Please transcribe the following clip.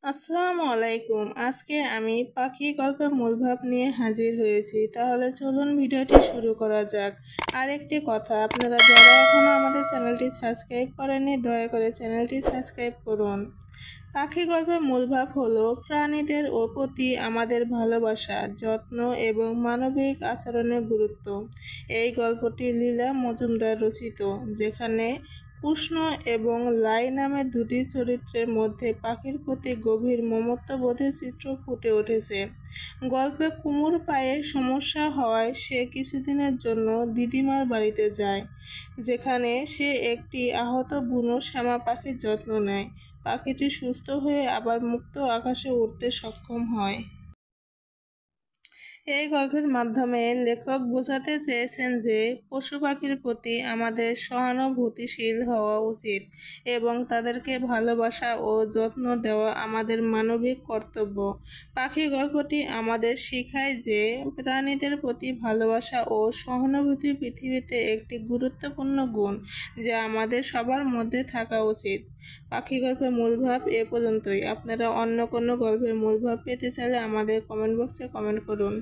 আসসালামু আলাইকুম। আজকে আমি পাখি গল্পের মূল ভাব নিয়ে হাজির হয়েছি। তাহলে চলুন ভিডিওটি শুরু করা যাক। আরেকটি কথা, আপনারা যারা এখনো আমাদের চ্যানেলটি সাবস্ক্রাইব করেননি দয়া করে চ্যানেলটি সাবস্ক্রাইব করুন। পাখি গল্পের মূল ভাব হলো প্রাণীদের প্রতি আমাদের ভালোবাসা, যত্ন এবং মানবিক আচরণের গুরুত্ব। এই গল্পটি লীলা মজুমদার রচিত, যেখানে কৃষ্ণ এবং লাই নামের দুটি চরিত্রের মধ্যে পাখির প্রতি গভীর মমত্ববোধের চিত্র ফুটে উঠেছে। গল্পে কুমুর পায়ে সমস্যা হওয়ায় সে কিছুদিনের জন্য দিদিমার বাড়িতে যায়, যেখানে সে একটি আহত বুনো শ্যামা পাখির যত্ন নেয়। পাখিটি সুস্থ হয়ে আবার মুক্ত আকাশে উড়তে সক্ষম হয়। এই গল্পের মাধ্যমে লেখক বোঝাতে চেয়েছেন যে পশু পাখির প্রতি আমাদের সহানুভূতিশীল হওয়া উচিত এবং তাদেরকে ভালোবাসা ও যত্ন দেওয়া আমাদের মানবিক কর্তব্য। পাখি গল্পটি আমাদের শেখায় যে প্রাণীদের প্রতি ভালোবাসা ও সহানুভূতি পৃথিবীতে একটি গুরুত্বপূর্ণ গুণ, যা আমাদের সবার মধ্যে থাকা উচিত। পাখি গল্পের মূল ভাব এ পর্যন্তই। আপনারা অন্য কোনো গল্পের মূল ভাব পেতে চাইলে আমাদের কমেন্ট বক্সে কমেন্ট করুন।